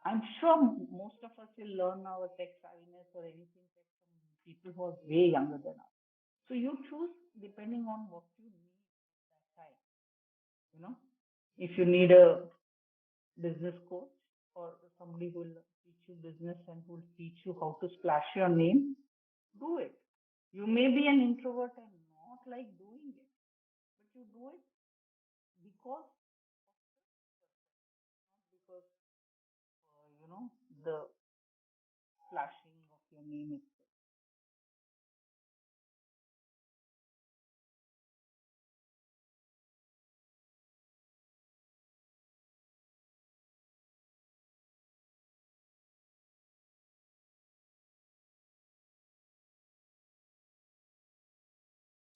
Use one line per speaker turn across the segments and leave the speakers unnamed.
I'm sure most of us will learn our tech savviness or anything tech from people who are way younger than us. So you choose depending on what you need at that time. You know, if you need a business coach or somebody who will teach you business and who will teach you how to splash your name, do it. You may be an introvert and not like doing it, but you do it because not because the flashing of your name itself.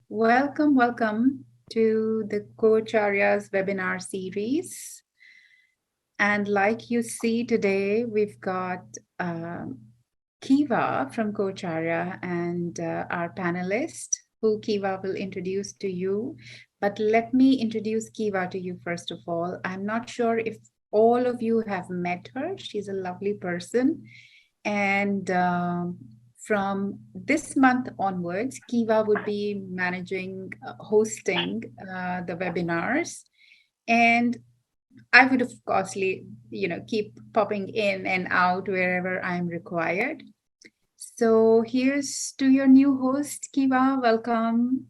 Welcome to the Coach Arya's webinar series. And like you see today, we've got Kiva from Coach Arya and our panelist, who Kiva will introduce to you. But let me introduce Kiva to you first of all. I'm not sure if all of you have met her. She's a lovely person. And from this month onwards, Kiva would be managing, hosting the webinars. And I would, of course, keep popping in and out wherever I'm required. So here's to your new host, Kiva. Welcome.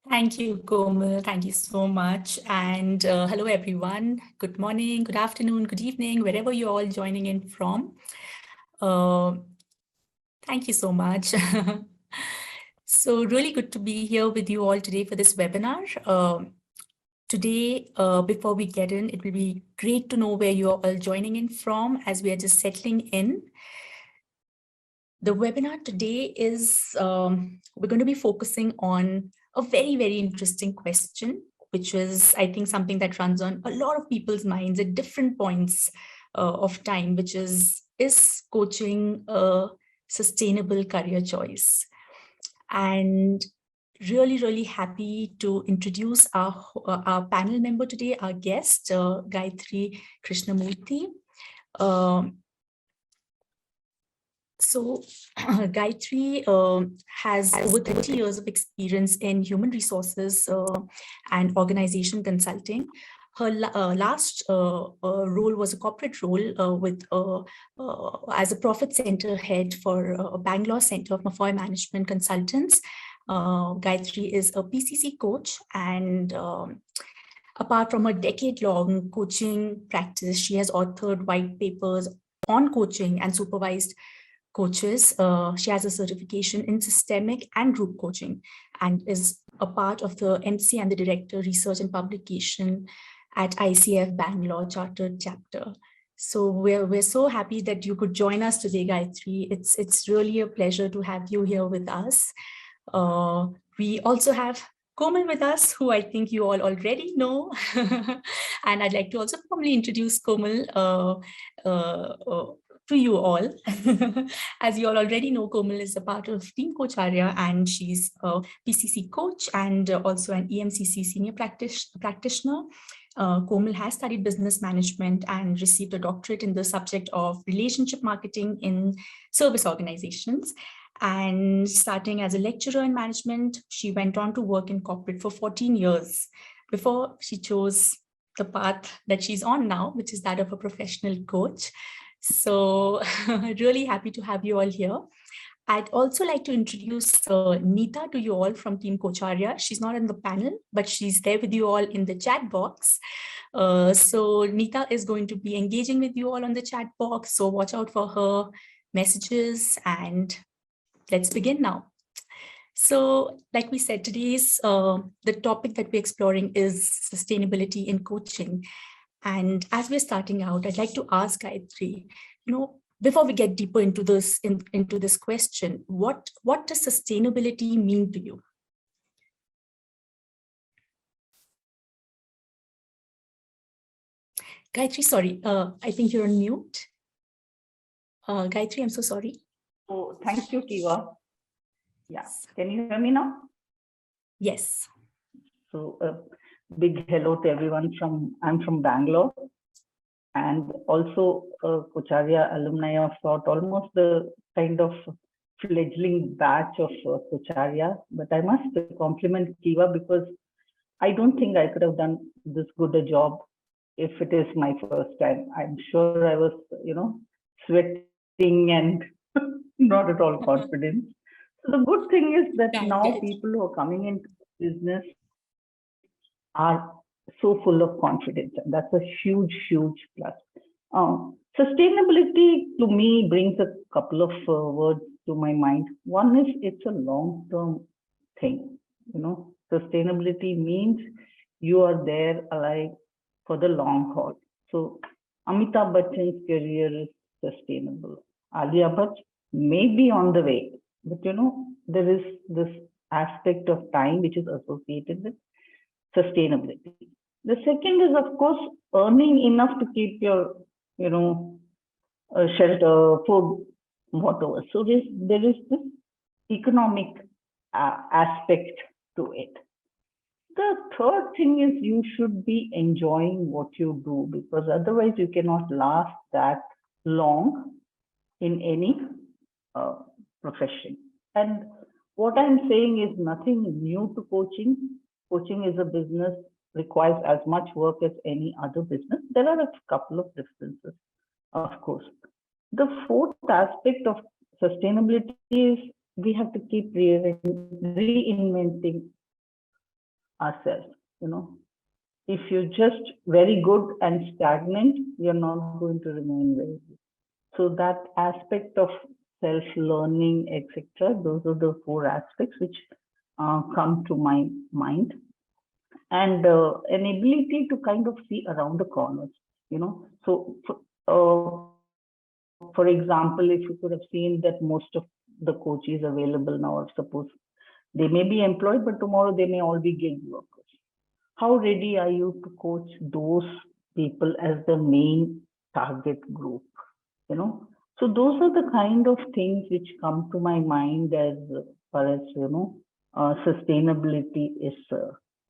Thank you, Komal. Thank you so much. And hello, everyone. Good morning, good afternoon, good evening, wherever you're all joining in from. Thank you so much. So really good to be here with you all today for this webinar. Today, before we get in, it will be great to know where you're all joining in from as we are just settling in. The webinar today is, we're going to be focusing on a very, very interesting question, which is, I think, something that runs on a lot of people's minds at different points of time, which is coaching a sustainable career choice? And really, really happy to introduce our panel member today, our guest, Gayatri Krishnamurthy. So Gayatri has over 30 years of experience in human resources and organization consulting. Her last role was a corporate role with as a profit center head for Bangalore Center of Mafoi Management Consultants. Gayatri is a PCC coach, and apart from a decade-long coaching practice, she has authored white papers on coaching and supervised coaches. She has a certification in systemic and group coaching and is a part of the MC and the Director Research and Publication at ICF Bangalore Chartered Chapter. So we're so happy that you could join us today, Gayatri. It's really a pleasure to have you here with us. We also have Komal with us, who I think you all already know. And I'd like to also formally introduce Komal to you all. As you all already know, Komal is a part of Team Coach Arya, and she's a PCC coach and also an EMCC senior practitioner. Komal has studied business management and received a doctorate in the subject of relationship marketing in service organizations. And starting as a lecturer in management, she went on to work in corporate for 14 years before she chose the path that she's on now, which is that of a professional coach. So really happy to have you all here. I'd also like to introduce Neeta to you all from Team Coach Arya. She's not in the panel, but she's there with you all in the chat box. So Neeta is going to be engaging with you all on the chat box. So watch out for her messages, and let's begin now. So like we said, today's the topic that we're exploring is sustainability in coaching. And as we're starting out, I'd like to ask Gayatri, before we get deeper into this into this question, what does sustainability mean to you? Gayatri, sorry, I think you're on mute. Gayatri, I'm so sorry.
Oh, thank you, Kiva. Yeah, can you hear me now?
Yes.
So big hello to everyone I'm from Bangalore, and also Kocharya alumni of sort, almost the kind of fledgling batch of Kocharya. But I must compliment Kiva because I don't think I could have done this good a job if it is my first time. I'm sure I was, sweating and not at all confident. So the good thing is that
Right,
now
right.
people who are coming into business are so full of confidence, and that's a huge, huge plus. Sustainability to me brings a couple of words to my mind. One is it's a long-term thing. Sustainability means you are there alive for the long haul. So Amitabh Bachchan's career is sustainable. Alia Bhatt may be on the way, but there is this aspect of time which is associated with sustainability. The second is, of course, earning enough to keep your, shelter, food, whatever. So there is this economic aspect to it. The third thing is you should be enjoying what you do, because otherwise you cannot last that long in any uh, profession. And what I'm saying is nothing new to coaching. Coaching is a business, requires as much work as any other business. There are a couple of differences, of course. The fourth aspect of sustainability is we have to keep reinventing ourselves. If you're just very good and stagnant, you're not going to remain very good. So that aspect of self-learning, etc., those are the four aspects which come to my mind. And an ability to kind of see around the corners, So, for example, if you could have seen that most of the coaches available now, suppose they may be employed, but tomorrow they may all be gig workers. How ready are you to coach those people as the main target group? So those are the kind of things which come to my mind as far as sustainability is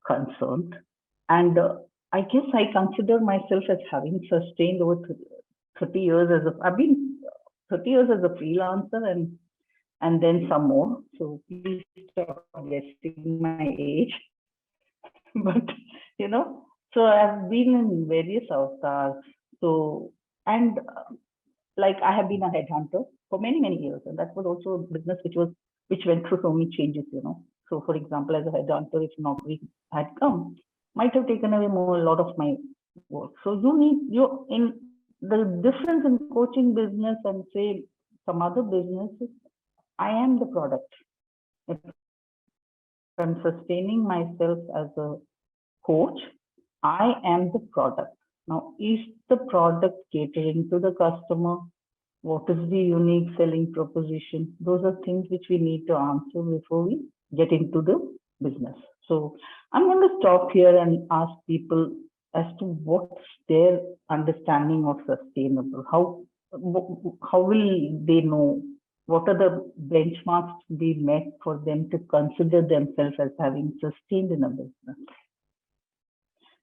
concerned. And I guess I consider myself as having sustained over 30 years I've been 30 years as a freelancer, and then some more. So please stop guessing my age. But so I've been in various avatars. So, and like I have been a headhunter for many, many years, and that was also a business which went through so many changes. So for example, as a headhunter, if Naukri had come, might have taken away a lot of my work. So you in the difference in coaching business and say some other businesses, I am the product. If I'm sustaining myself as a coach, I am the product. Now, is the product catering to the customer? What is the unique selling proposition? Those are things which we need to answer before we get into the business. So I'm going to stop here and ask people as to what's their understanding of sustainable. How will they know? What are the benchmarks to be met for them to consider themselves as having sustained in a business?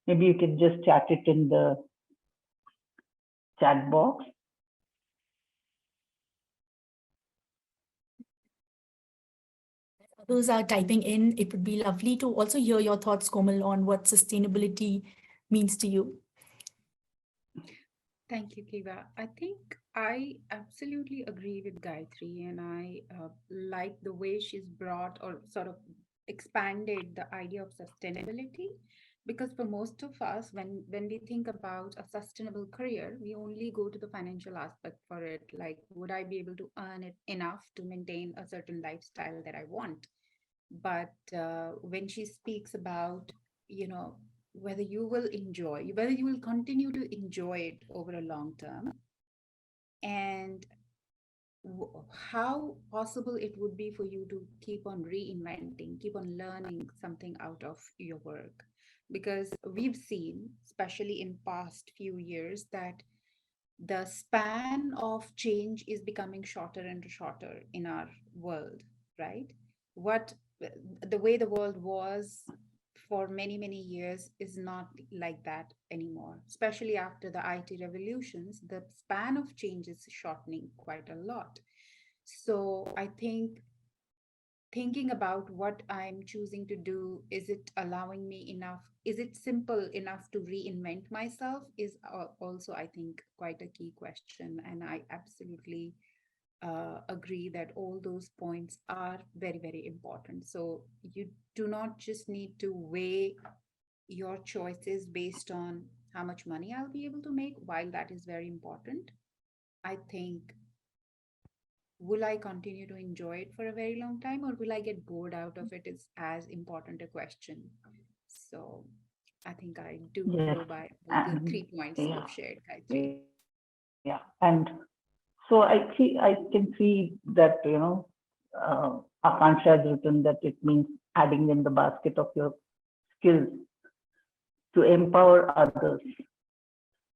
Maybe you can just chat it in the chat box.
Others are typing in. It would be lovely to also hear your thoughts, Komal, on what sustainability means to you.
Thank you, Kiva. I think I absolutely agree with Gayatri, and I like the way she's brought or sort of expanded the idea of sustainability. Because for most of us, when we think about a sustainable career, we only go to the financial aspect for it. Like, would I be able to earn it enough to maintain a certain lifestyle that I want? But when she speaks about, whether you will enjoy, whether you will continue to enjoy it over a long term, and how possible it would be for you to keep on reinventing, keep on learning something out of your work. Because we've seen, especially in past few years, that the span of change is becoming shorter and shorter in our world, right? What the way the world was for many, many years is not like that anymore. Especially after the IT revolutions, the span of change is shortening quite a lot. So I think thinking about what I'm choosing to do, is it allowing me enough? Is it simple enough to reinvent myself? Is also, I think, quite a key question. And I absolutely agree that all those points are very, very important. So you do not just need to weigh your choices based on how much money I'll be able to make, while that is very important. I think, will I continue to enjoy it for a very long time, or will I get bored out of it, is as important a question. So I think I do
Yes.
go by the
And
3 points
yeah,
you've shared, Gayatri.
yeah. And so I can see that, Akansha has written that it means adding in the basket of your skills to empower others.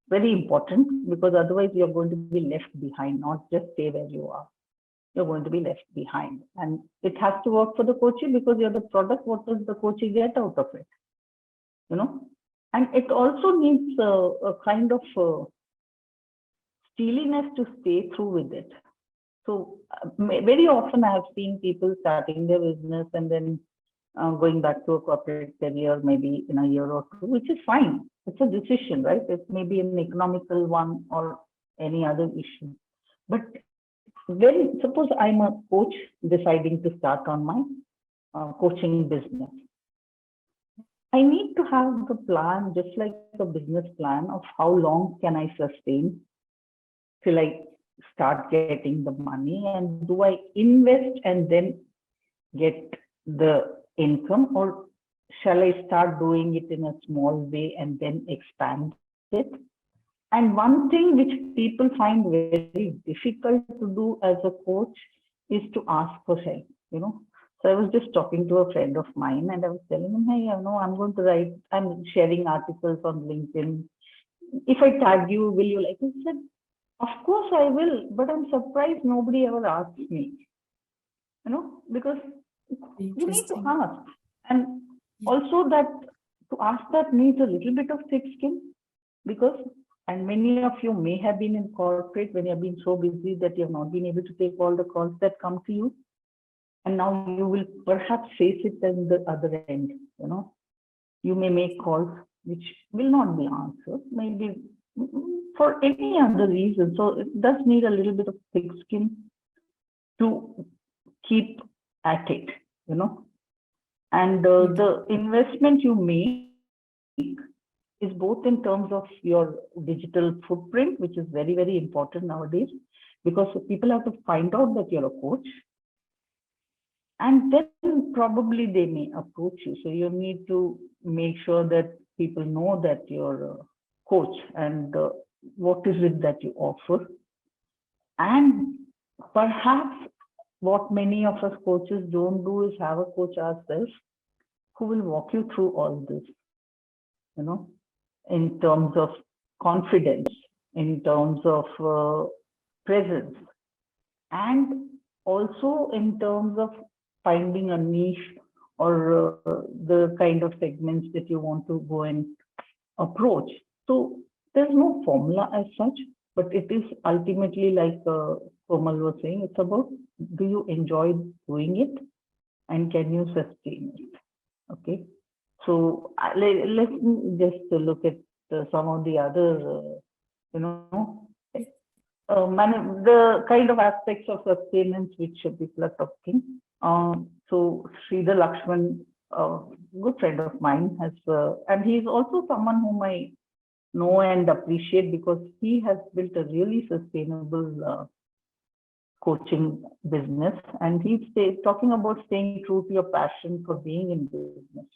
Very important, because otherwise you're going to be left behind, not just stay where you are. You're going to be left behind. And it has to work for the coachee, because you're the product. What does the coachee get out of it? And it also needs a kind of steeliness to stay through with it. So very often I have seen people starting their business and then going back to a corporate career maybe in a year or two, which is fine. It's a decision, right? It may be an economical one or any other issue. But suppose I'm a coach deciding to start on my coaching business. I need to have the plan, just like a business plan, of how long can I sustain till I start getting the money, and do I invest and then get the income, or shall I start doing it in a small way and then expand it? And one thing which people find very difficult to do as a coach is to ask for help, So I was just talking to a friend of mine and I was telling him, hey, I'm sharing articles on LinkedIn. If I tag you, will you like it? He said, of course I will, but I'm surprised nobody ever asked me, because you need to ask. And also that to ask that needs a little bit of thick skin, because, and many of you may have been in corporate when you have been so busy that you have not been able to take all the calls that come to you. And now you will perhaps face it at the other end, You may make calls which will not be answered, maybe for any other reason. So it does need a little bit of thick skin to keep at it, And the investment you make is both in terms of your digital footprint, which is very, very important nowadays, because people have to find out that you're a coach. And then probably they may approach you. So you need to make sure that people know that you're a coach and what is it that you offer. And perhaps what many of us coaches don't do is have a coach ourselves who will walk you through all this, in terms of confidence, in terms of presence, and also in terms of finding a niche or the kind of segments that you want to go and approach. So there's no formula as such, but it is ultimately, like Komal was saying, it's about, do you enjoy doing it and can you sustain it? Okay. So let's just look at some of the other, the kind of aspects of sustenance which people are talking. So Sridhar Lakshman, a good friend of mine, has, and he's also someone whom I know and appreciate because he has built a really sustainable coaching business, and he's talking about staying true to your passion for being in business.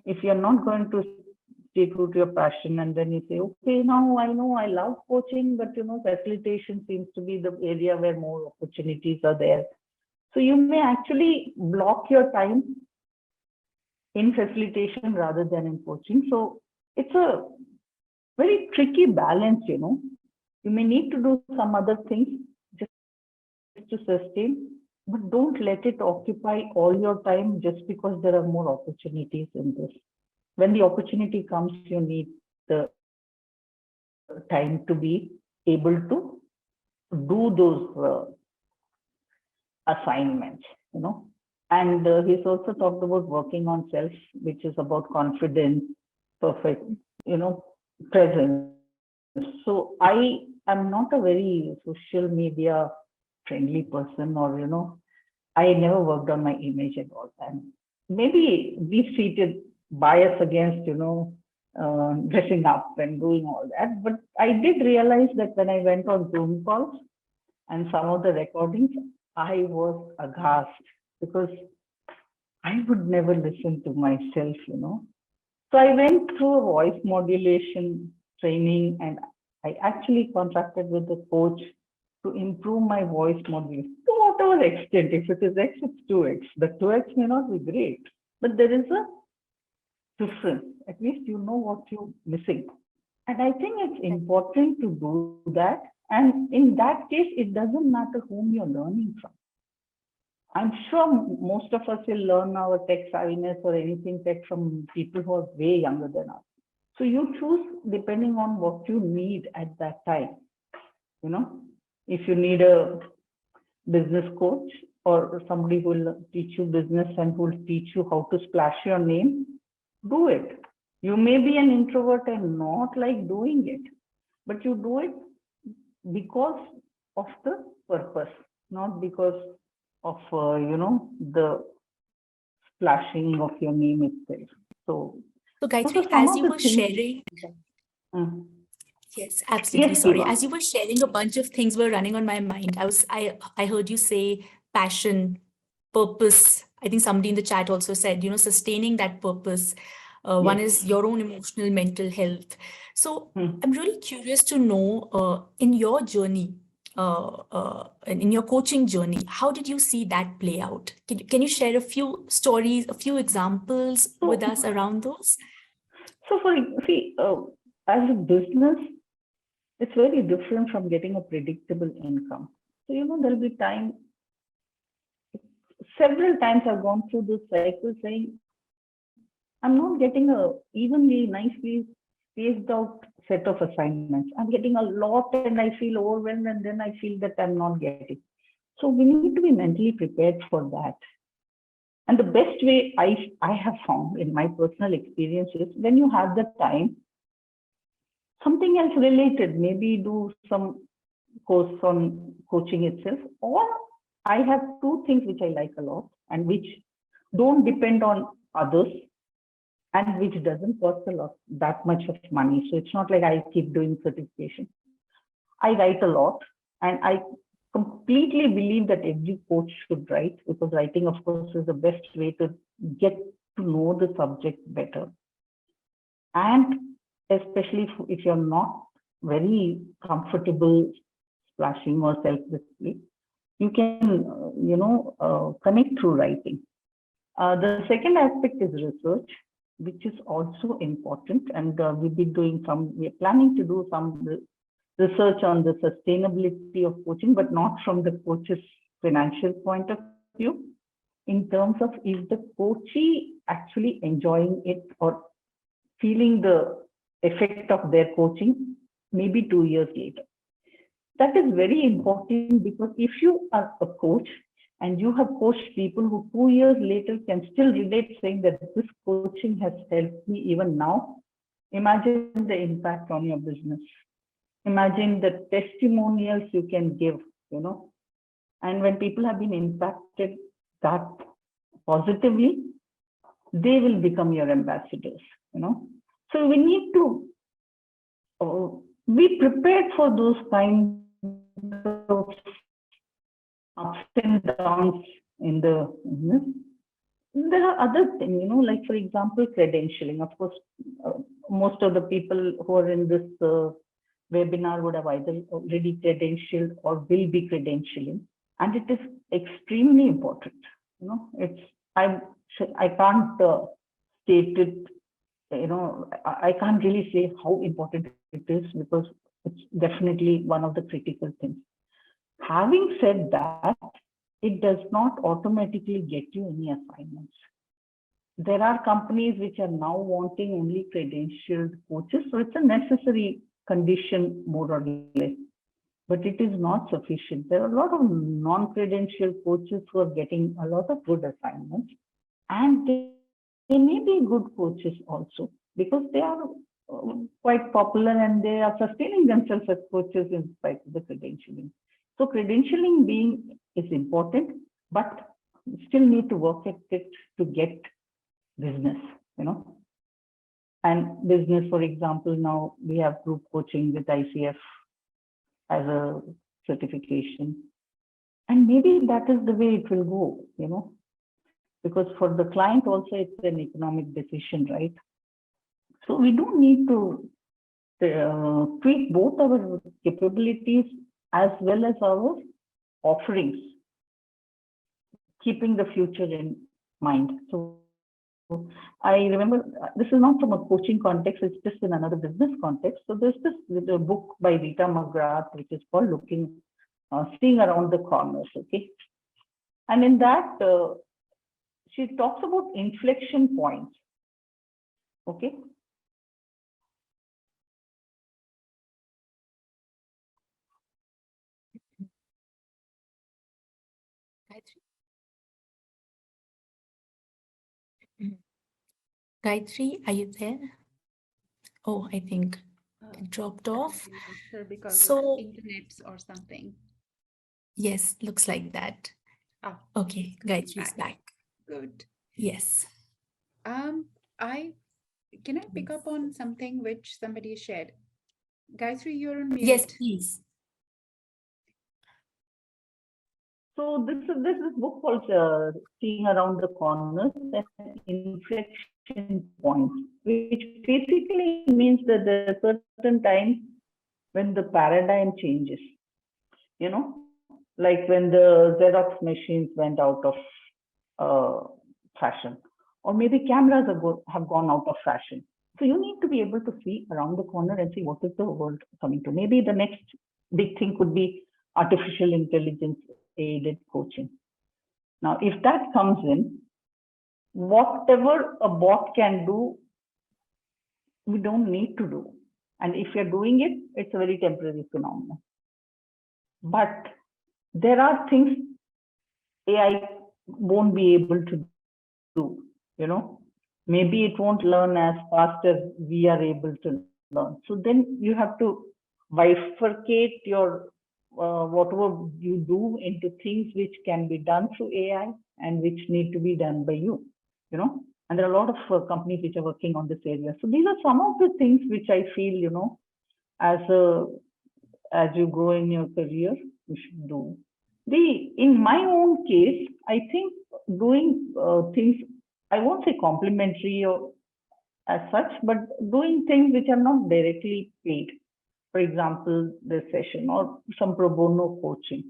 If you're not going to stay true to your passion, and then you say, okay, now I know I love coaching, but facilitation seems to be the area where more opportunities are there. So you may actually block your time in facilitation rather than in coaching. So it's a very tricky balance, You may need to do some other things just to sustain, but don't let it occupy all your time just because there are more opportunities in this. When the opportunity comes, you need the time to be able to do those assignments, And he's also talked about working on self, which is about confidence, perfect, presence. So I am not a very social media friendly person, or I never worked on my image at all. And maybe we treated bias against, dressing up and doing all that. But I did realize that when I went on Zoom calls and some of the recordings, I was aghast because I would never listen to myself. So I went through a voice modulation training, and I actually contracted with a coach to improve my voice modulation to whatever extent. If it is X, it's 2X. The 2X may not be great, but there is a difference. At least you know what you're missing. And I think it's important to do that. And in that case, it doesn't matter whom you're learning from. I'm sure most of us will learn our tech savviness or anything tech from people who are way younger than us. So you choose depending on what you need at that time. If you need a business coach or somebody who will teach you business and who will teach you how to splash your name, do it. You may be an introvert and not like doing it, but you do it because of the purpose, not because of the splashing of your name itself.
So Gayatri, as you were sharing, yes, absolutely.
Yes,
Sorry.
Eva.
As you were sharing, a bunch of things were running on my mind. I heard you say passion, purpose. I think somebody in the chat also said, sustaining that purpose. One is your own emotional, mental health. So I'm really curious to know, in your journey, in your coaching journey, how did you see that play out? Can you share a few stories, a few examples with us around those?
So as a business, it's very different from getting a predictable income. So, there'll be several times I've gone through this cycle saying, I'm not getting a evenly, nicely spaced out set of assignments. I'm getting a lot and I feel overwhelmed, and then I feel that I'm not getting. So we need to be mentally prepared for that. And the best way I have found in my personal experience is when you have the time, something else related, maybe do some course on coaching itself, or I have two things which I like a lot and which don't depend on others and which doesn't cost a lot that much of money. So it's not like I keep doing certification. I write a lot, and I completely believe that every coach should write, because writing, of course, is the best way to get to know the subject better. And especially if you're not very comfortable splashing or self-display, you can, connect through writing. The second aspect is research, which is also important. And we're planning to do some research on the sustainability of coaching, but not from the coach's financial point of view, in terms of is the coachee actually enjoying it or feeling the effect of their coaching maybe 2 years later. That is very important, because if you are a coach and you have coached people who 2 years later can still relate, saying that this coaching has helped me even now, imagine the impact on your business. Imagine the testimonials you can give, and when people have been impacted that positively, they will become your ambassadors, So we need to be prepared for those kinds of ups and downs in the business. There are other things, like, for example, credentialing. Of course, most of the people who are in this webinar would have either already credentialed or will be credentialing, and it is extremely important. I can't state it. I can't really say how important it is, because it's definitely one of the critical things. Having said that, it does not automatically get you any assignments. There are companies which are now wanting only credentialed coaches, so it's a necessary condition more or less, but it is not sufficient. There are a lot of non-credentialed coaches who are getting a lot of good assignments, and they may be good coaches also because they are quite popular and they are sustaining themselves as coaches in spite of the credentialing. So credentialing is important, but you still need to work at it to get business, And business, for example, now we have group coaching with ICF as a certification. And maybe that is the way it will go, because for the client also it's an economic decision, right? So we do need to tweak both our capabilities as well as our offerings, keeping the future in mind. So I remember, this is not from a coaching context, it's just in another business context. So there's this book by Rita McGrath, which is called Seeing Around the Corners, okay? And in that, she talks about inflection points, okay?
Gayatri, are you there? Oh, I think it dropped off.
Because
So-
of internet or something.
Yes, looks like that.
Oh,
Okay, Gayatri is back.
good.
Yes.
Can I pick up on something which somebody shared? Gayatri, you're on mute.
Yes, please.
So this is book called Seeing Around the Corners and Inflection Points, which basically means that there are certain times when the paradigm changes, like when the Xerox machines went out of fashion, or maybe cameras have gone out of fashion. So you need to be able to see around the corner and see what is the world coming to. Maybe the next big thing could be artificial intelligence aided coaching. Now, if that comes in, whatever a bot can do, we don't need to do. And if you're doing it, it's a very temporary phenomenon. But there are things AI won't be able to do, Maybe it won't learn as fast as we are able to learn. So then you have to bifurcate your whatever you do into things which can be done through AI and which need to be done by you, And there are a lot of companies which are working on this area. So these are some of the things which I feel, as you grow in your career, you should do. In my own case, I think doing things, I won't say complimentary or as such, but doing things which are not directly paid. For example, this session or some pro bono coaching.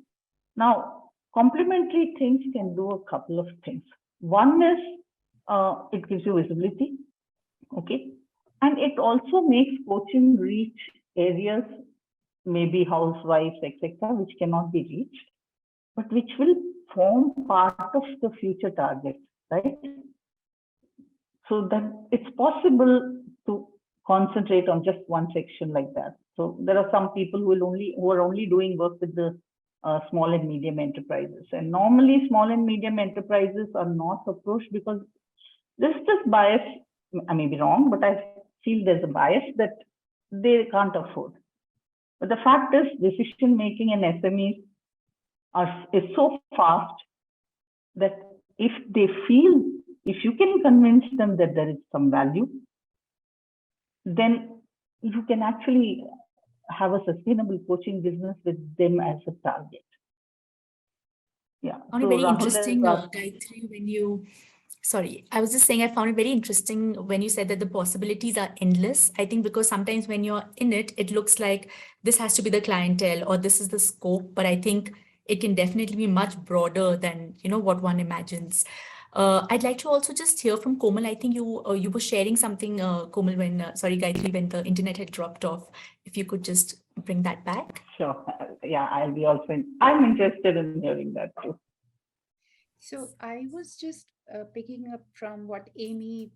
Now, complimentary things can do a couple of things. One is it gives you visibility, okay? And it also makes coaching reach areas, maybe housewives, etc., which cannot be reached, but which will form part of the future target, right? So that it's possible to concentrate on just one section like that. So there are some people who are only doing work with the small and medium enterprises. And normally small and medium enterprises are not approached because there's this bias. I may be wrong, but I feel there's a bias that they can't afford. But the fact is, decision making in SMEs is so fast that if you can convince them that there is some value, then you can actually have a sustainable coaching business with them as a target. Yeah.
I found it very interesting, Gayatri, I was just saying, I found it very interesting when you said that the possibilities are endless. I think because sometimes when you're in it, it looks like this has to be the clientele or this is the scope, but I think it can definitely be much broader than, what one imagines. I'd like to also just hear from Komal. I think you were sharing something, Komal, Gayatri, when the internet had dropped off. If you could just bring that back.
Sure. Yeah, I'm interested in hearing that too.
So I was just picking up from what Amy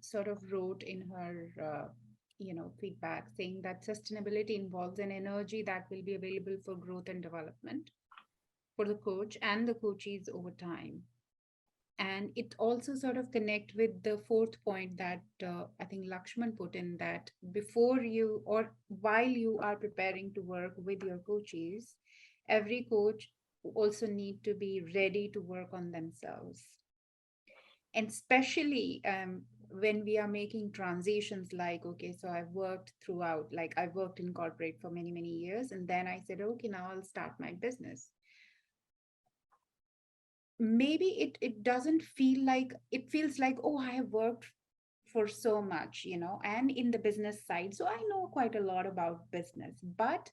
sort of wrote in her, feedback, saying that sustainability involves an energy that will be available for growth and development for the coach and the coachees over time. And it also sort of connect with the fourth point that I think Lakshman put in, that before you or while you are preparing to work with your coaches, every coach also need to be ready to work on themselves. And especially when we are making transitions, like, okay, so I've worked throughout, like I've worked in corporate for many, many years. And then I said, okay, now I'll start my business. Maybe it doesn't feel like, it feels like, oh, I have worked for so much, and in the business side, so I know quite a lot about business. But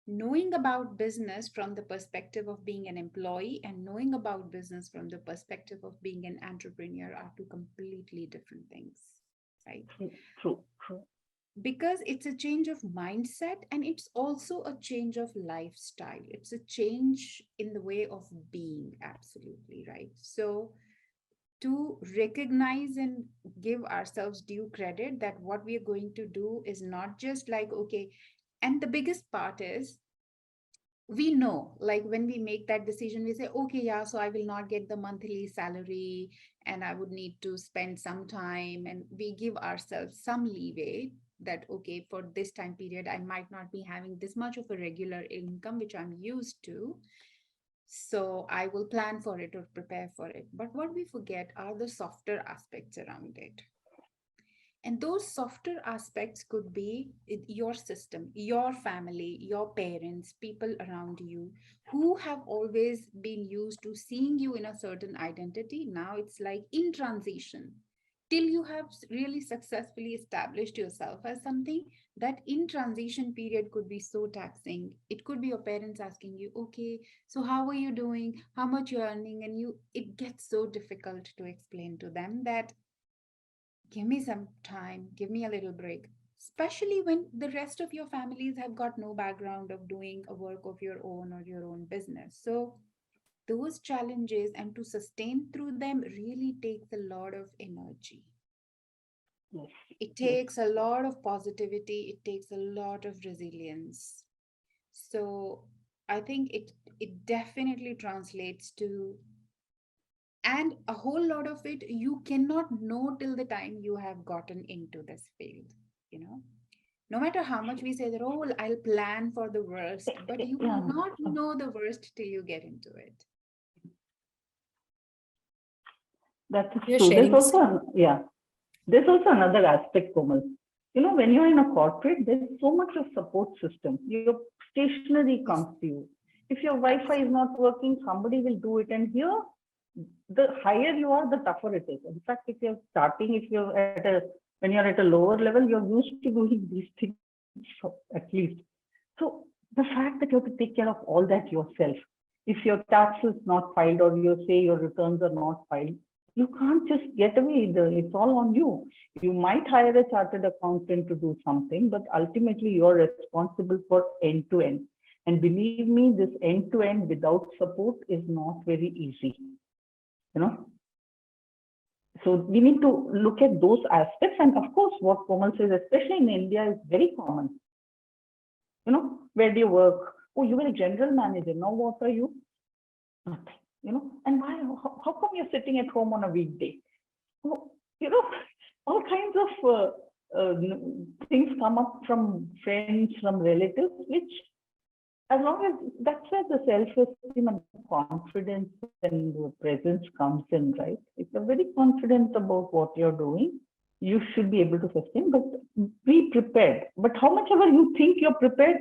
knowing about business from the perspective of being an employee and knowing about business from the perspective of being an entrepreneur are two completely different things, right?
True, true.
Because it's a change of mindset, and it's also a change of lifestyle. It's a change in the way of being, absolutely right. So to recognize and give ourselves due credit that what we are going to do is not just like, okay. And the biggest part is, we know, like when we make that decision, we say, okay, yeah, so I will not get the monthly salary and I would need to spend some time, and we give ourselves some leeway that, okay, for this time period I might not be having this much of a regular income which I'm used to, so I will plan for it or prepare for it. But what we forget are the softer aspects around it. And those softer aspects could be your system, your family, your parents, people around you who have always been used to seeing you in a certain identity. Now it's like in transition. Till you have really successfully established yourself as something, that in transition period could be so taxing. It could be your parents asking you, okay, so how are you doing? How much you're earning? And it gets so difficult to explain to them that give me some time, give me a little break, especially when the rest of your families have got no background of doing a work of your own or your own business. So those challenges and to sustain through them really takes a lot of energy.
Yes,
It
yes,
takes a lot of positivity, it takes a lot of resilience. So I think it definitely translates to, and a whole lot of it you cannot know till the time you have gotten into this field, you know no matter how much we say that, oh, well, I'll plan for the worst, but you will
yeah.
not know the worst till you get into it.
That is
You're
true.
sharing.
Yeah, there's also another aspect, Komal. When you're in a corporate, there's so much of support system. Your stationery
Yes,
comes to you. If your Wi-Fi is
absolutely.
not working, somebody will do it. And here, the higher you are, the tougher it is. In fact, if you're when you're at a lower level, you're used to doing these things at least. So the fact that you have to take care of all that yourself, if your tax is not filed or you say your returns are not filed, you can't just get away. It's all on you. You might hire a chartered accountant to do something, but ultimately you're responsible for end to end. And believe me, this end to end without support is not very easy. You know, so we need to look at those aspects. And of course, what Komal says, especially in India, is very common. Where do you work? Oh, you were a general manager. Now what are you? Nothing. And why? How come you're sitting at home on a weekday? Oh, you know, all kinds of things come up from friends, from relatives, which, as long as that's where the self-esteem and confidence and the presence comes in, right? If you're very confident about what you're doing, you should be able to sustain, but be prepared. But how much ever you think you're prepared,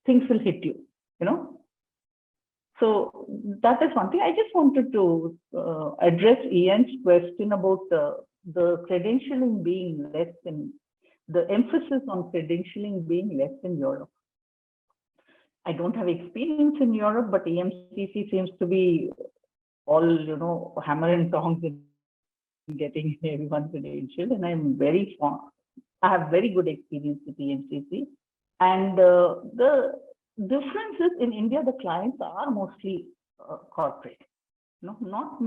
things will hit you, you know? So that is one thing. I just wanted to address Ian's question about the credentialing being less in, the emphasis on credentialing being less in Europe. I don't have experience in Europe, but EMCC seems to be all, hammer and tongs in getting everyone credentialed. And I'm very fond. I have very good experience with EMCC. And the difference is in India, the clients are mostly corporate. No, not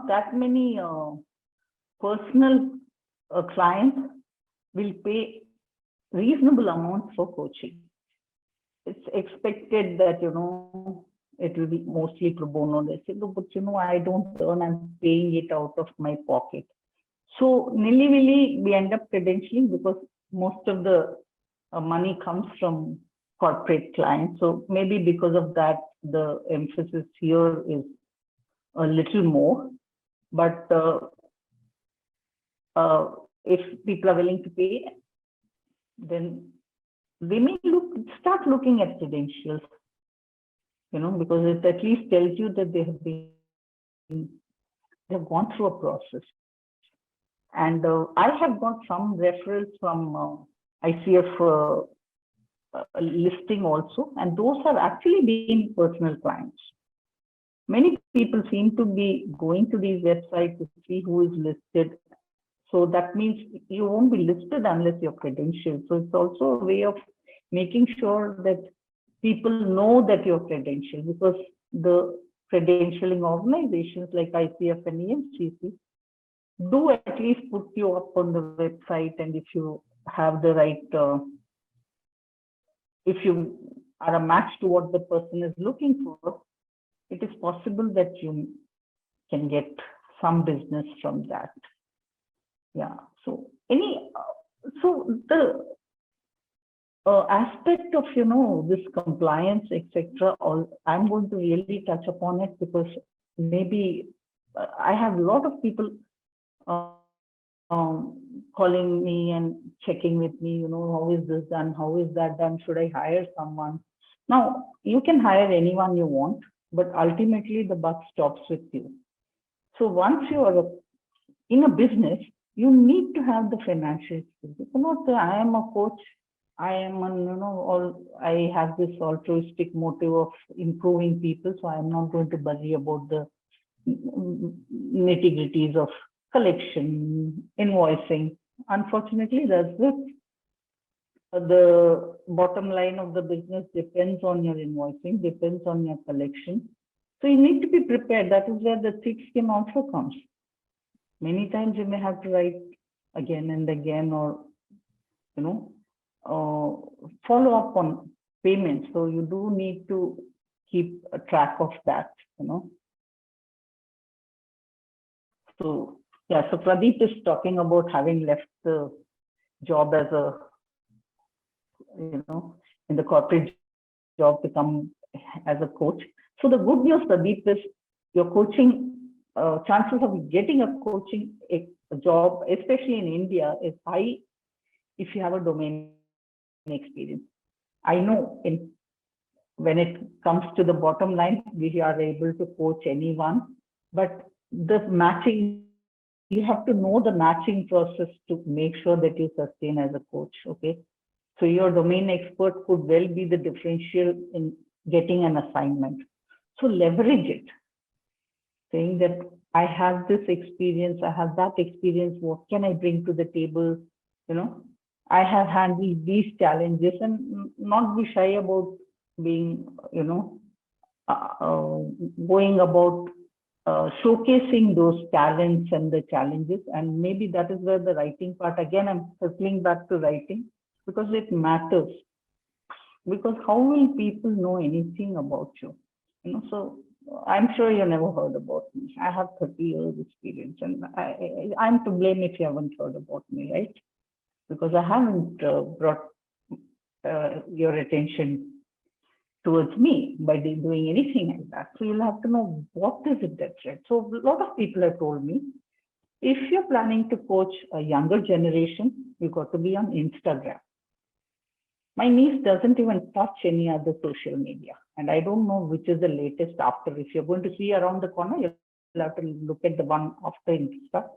that many personal clients will pay reasonable amounts for coaching. It's expected that, it will be mostly pro bono. They say, no, but I don't earn, I'm paying it out of my pocket. So nilly-willy, we end up credentialing because most of the money comes from corporate clients. So maybe because of that, the emphasis here is a little more. But if people are willing to pay, then they may start looking at credentials, because it at least tells you that they have gone through a process. And I have got some referrals from ICF listing also, and those have actually been personal clients. Many people seem to be going to these websites to see who is listed. So that means you won't be listed unless you're credentialed. So it's also a way of making sure that people know that you're credentialed, because the credentialing organizations like ICF and EMCC do at least put you up on the website, and if you have the right, if you are a match to what the person is looking for, it is possible that you can get some business from that. Yeah. So the aspect of this compliance, etc. I'm going to really touch upon it, because maybe I have a lot of people calling me and checking with me, how is this done? How is that done? Should I hire someone? Now, you can hire anyone you want, but ultimately the buck stops with you. So once you are in a business, you need to have the financial skills. You cannot say, I am a coach, I am I have this altruistic motive of improving people, so I'm not going to worry about the nitty-gritties of collection, invoicing. Unfortunately, that's it. The bottom line of the business depends on your invoicing, depends on your collection. So you need to be prepared. That is where the thick skin also comes. Many times you may have to write again and again, or follow up on payments. So you do need to keep a track of that. So yeah, so Pradeep is talking about having left the job as a, in the corporate job to come as a coach. So the good news, Pradeep, is your coaching chances of getting a coaching job, especially in India, is high if you have a domain experience. I know when it comes to the bottom line, we are able to coach anyone, but the matching, you have to know the matching process to make sure that you sustain as a coach. Okay. So your domain expert could well be the differential in getting an assignment. So leverage it, saying that I have this experience, I have that experience, what can I bring to the table? I have handled these challenges, and not be shy about being, going about showcasing those talents and the challenges. And maybe that is where the writing part, again, I'm circling back to writing, because it matters. Because how will people know anything about you? So I'm sure you never heard about me. I have 30 years experience, and I'm to blame if you haven't heard about me, right? Because I haven't brought your attention towards me by doing anything like that. So you'll have to know what is it that's right. So a lot of people have told me, if you're planning to coach a younger generation, you've got to be on Instagram. My niece doesn't even touch any other social media, and I don't know which is the latest after. If you're going to see around the corner, you'll have to look at the one after Insta,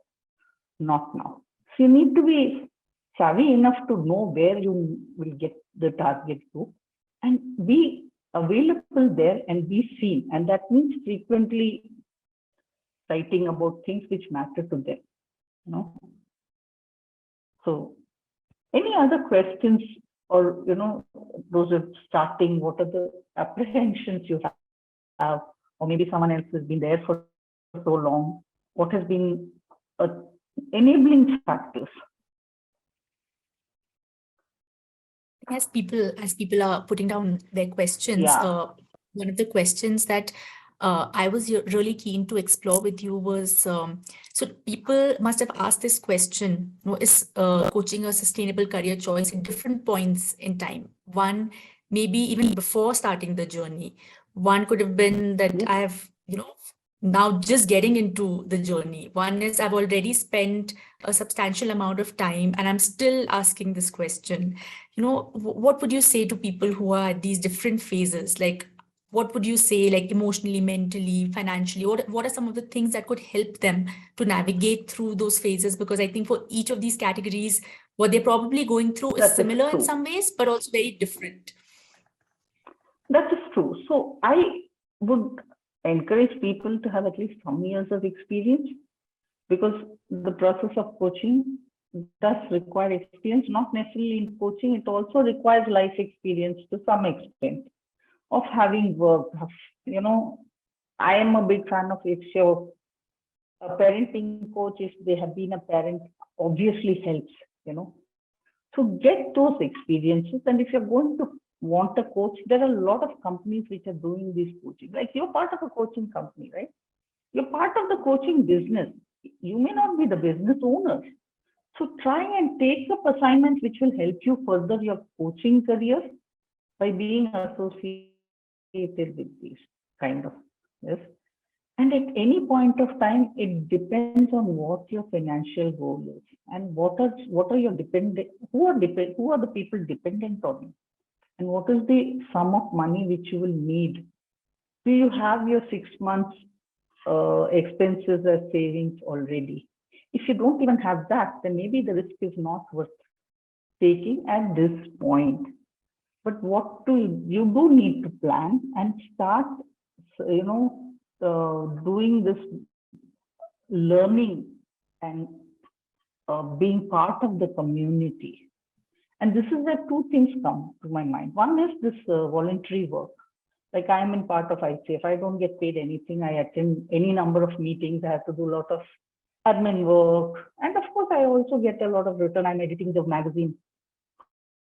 not now. So you need to be savvy enough to know where you will get the target group and be available there and be seen. And that means frequently writing about things which matter to them. So any other questions, or those are starting, what are the apprehensions you have, or or maybe someone else has been there for so long? What has been enabling factors?
As people are putting down their questions,
Yeah.
one of the questions that I was really keen to explore with you was, so people must have asked this question, is coaching a sustainable career choice in different points in time? One, maybe even before starting the journey. One could have been that
Yes.
I have, now just getting into the journey. One is I've already spent a substantial amount of time and I'm still asking this question. What would you say to people who are at these different phases? Like, what would you say, like emotionally, mentally, financially? What are some of the things that could help them to navigate through those phases? Because I think for each of these categories, what they're probably going through is
That is
similar in
true.
some ways, but also very different.
That is true. So I would encourage people to have at least some years of experience, because the process of coaching does require experience, not necessarily in coaching. It also requires life experience to some extent of having worked. I am a big fan of, if you're a parenting coach, if they have been a parent, obviously helps, to get those experiences. And if you're going to want a coach, there are a lot of companies which are doing this coaching. Like, you're part of a coaching company, right? You're part of the coaching business. You may not be the business owners. So try and take up assignments which will help you further your coaching career by being associated with these kind of, yes. And at any point of time, it depends on what your financial goal is and what are your dependent, who are the people dependent on you, and what is the sum of money which you will need. Do you have your 6 months expenses as savings already? If you don't even have that, then maybe the risk is not worth taking at this point. But you do need to plan and start, doing this learning and being part of the community. And this is where two things come to my mind. One is this voluntary work. Like, I am in part of ICF. I don't get paid anything. I attend any number of meetings. I have to do a lot of admin work. And of course, I also get a lot of return. I'm editing the magazine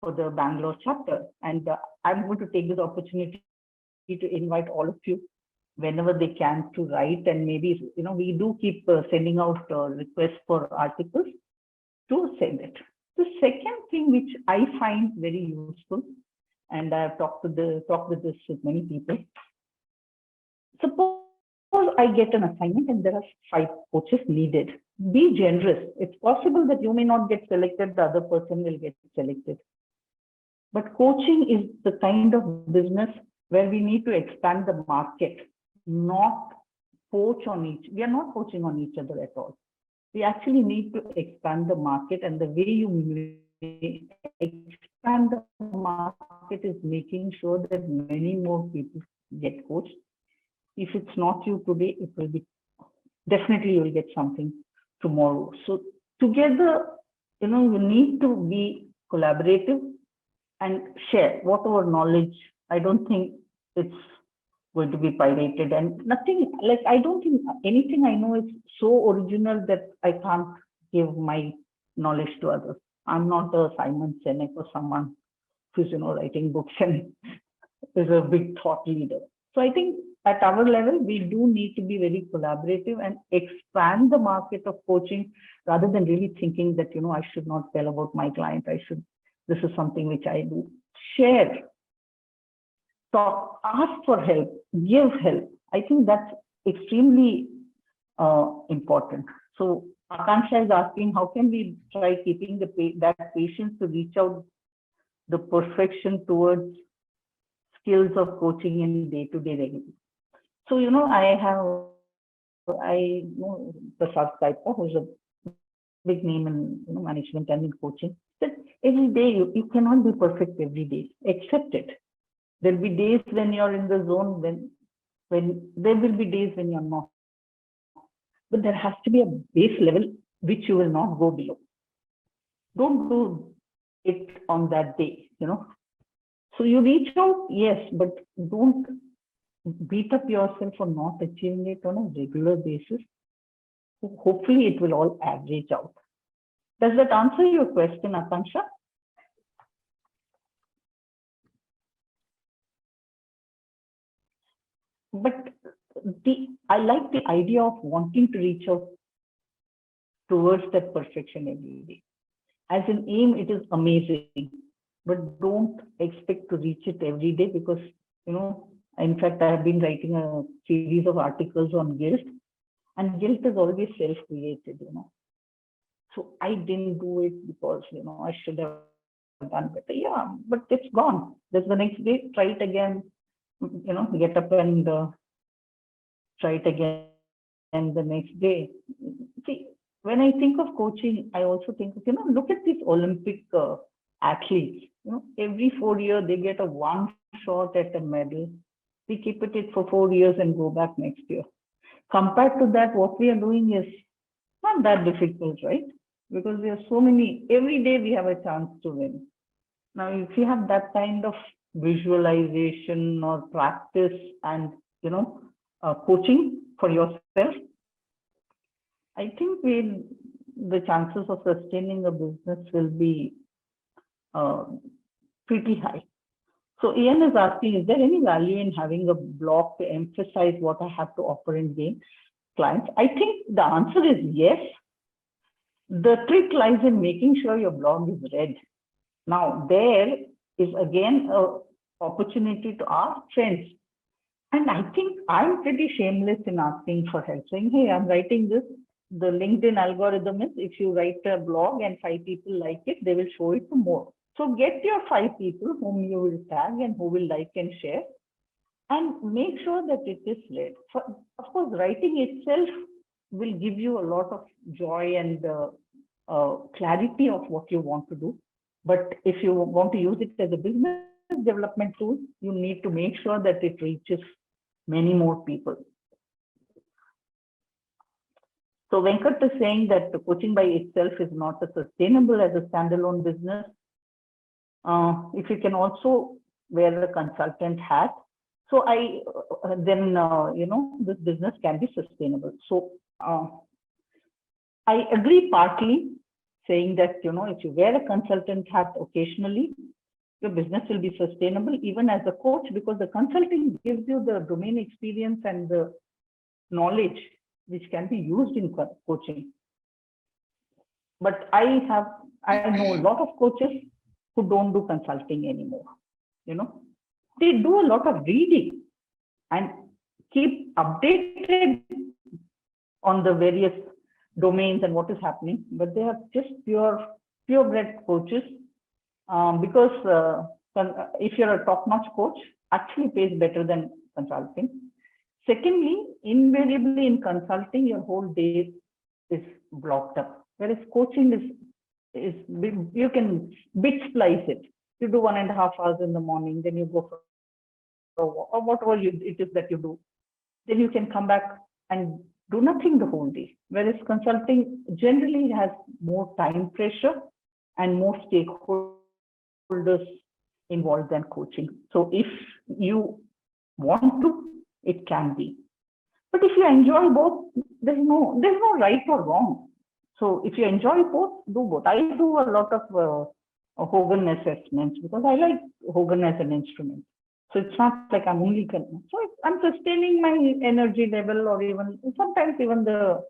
for the Bangalore chapter. And I'm going to take this opportunity to invite all of you whenever they can to write. And maybe, we do keep sending out requests for articles to send it. The second thing which I find very useful, and I've talked with this with many people. Suppose I get an assignment and there are 5 coaches needed. Be generous. It's possible that you may not get selected, the other person will get selected. But coaching is the kind of business where we need to expand the market, not poach on each. We are not poaching on each other at all. We actually need to expand the market, and the way you expand the market is making sure that many more people get coached. If it's not you today, it will be definitely, you'll get something tomorrow. So together, you need to be collaborative and share whatever knowledge. I don't think it's going to be pirated, and nothing, like, I don't think anything I know is so original that I can't give my knowledge to others. I'm not a Simon Sinek or someone who's, writing books and is a big thought leader. So I think at our level, we do need to be very collaborative and expand the market of coaching, rather than really thinking that, I should not tell about my client. This is something which I do. Share, talk, ask for help, give help. I think that's extremely important. So Akansha is asking, how can we try keeping that patience to reach out the perfection towards skills of coaching in day-to-day regularly? So, I know Prasad Kaipa, who's a big name in management and in coaching, that every day you cannot be perfect every day. Accept it. There'll be days when you're in the zone, when there will be days when you're not. But there has to be a base level which you will not go below. Don't do it on that day, So you reach out, yes, but don't beat up yourself for not achieving it on a regular basis. Hopefully, it will all average out. Does that answer your question, Akanksha? But I like the idea of wanting to reach out towards that perfection every day. As an aim, it is amazing, but don't expect to reach it every day because, in fact, I have been writing a series of articles on guilt, and guilt is always self-created, So I didn't do it because, I should have done better. Yeah, but it's gone. There's the next day, try it again, get up and try it again the next day. See, when I think of coaching, I also think of, look at these Olympic athletes. Every 4 years they get a one shot at a medal. We keep it for 4 years and go back next year. Compared to that, what we are doing is not that difficult, right? Because we have so many, every day we have a chance to win. Now, if you have that kind of visualization or practice and, coaching for yourself, I think the chances of sustaining a business will be pretty high. So Ian is asking, is there any value in having a blog to emphasize what I have to offer and gain clients? I think the answer is yes. The trick lies in making sure your blog is read. Now, there is again an opportunity to ask friends. And I think I'm pretty shameless in asking for help, saying, hey, I'm writing this. The LinkedIn algorithm is if you write a blog and 5 people like it, they will show it to more. So get your 5 people whom you will tag and who will like and share, and make sure that it is read. Of course, writing itself will give you a lot of joy and clarity of what you want to do. But if you want to use it as a business development tool, you need to make sure that it reaches many more people. So Venkat is saying that the coaching by itself is not as sustainable as a standalone business. If you can also wear the consultant hat, so then this business can be sustainable. So I agree partly, saying that if you wear a consultant hat occasionally, your business will be sustainable even as a coach, because the consulting gives you the domain experience and the knowledge which can be used in coaching. But I know a lot of coaches who don't do consulting anymore. They do a lot of reading and keep updated on the various domains and what is happening, but they are just purebred coaches, because if you're a top-notch coach, actually pays better than consulting. Secondly, invariably in consulting, your whole day is blocked up, whereas coaching is you can bit splice it. You do 1.5 hours in the morning, then you go for or whatever it is that you do. Then you can come back and do nothing the whole day. Whereas consulting generally has more time pressure and more stakeholders involved than coaching. So if you want to, it can be. But if you enjoy both, there's no right or wrong. So if you enjoy both, do both. I do a lot of Hogan assessments because I like Hogan as an instrument. So it's not like I'm only, so I'm sustaining my energy level or even sometimes even the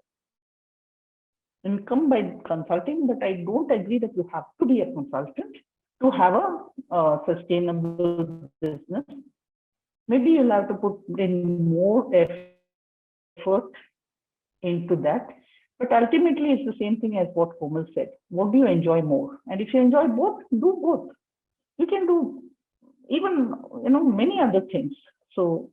income by consulting, but I don't agree that you have to be a consultant to have a sustainable business. Maybe you'll have to put in more effort into that. But ultimately, it's the same thing as what Komal said. What do you enjoy more? And if you enjoy both, do both. You can do even, many other things. So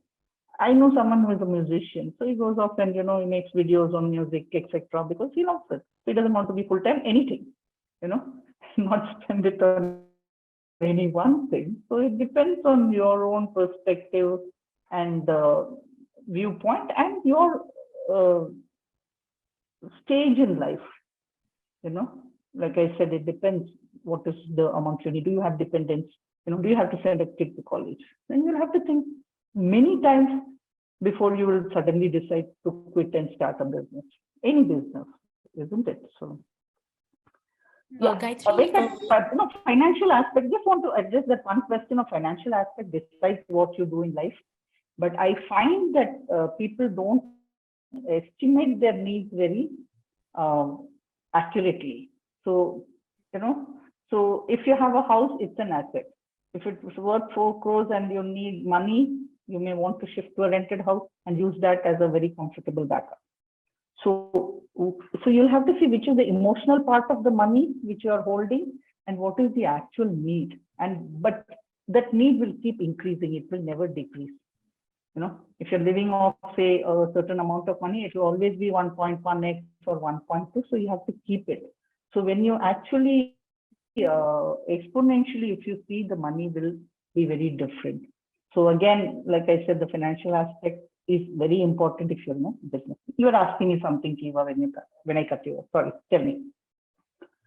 I know someone who is a musician. So he goes off and, he makes videos on music, etc. because he loves it. He doesn't want to be full-time anything, not spend it on any one thing. So it depends on your own perspective and viewpoint and your stage in life. Like I said, it depends what is the amount you need. Do you have dependents? Do you have to send a kid to college? Then you'll have to think many times before you will suddenly decide to quit and start a business. Any business, isn't it? So yeah,
Gayatri,
financial aspect. Just want to address that one question of financial aspect decides what you do in life. But I find that people don't estimate their needs very accurately. So so if you have a house, it's an asset. If it's worth 4 crores and you need money, you may want to shift to a rented house and use that as a very comfortable backup. So you'll have to see which is the emotional part of the money which you are holding and what is the actual need. But that need will keep increasing. It will never decrease. If you're living off, say, a certain amount of money, it will always be 1.1x or 1.2. So you have to keep it. So when you actually exponentially, if you see, the money will be very different. So again, like I said, the financial aspect is very important if you're in a business. You were asking me something, Kiva, when I cut you off. Sorry, tell me.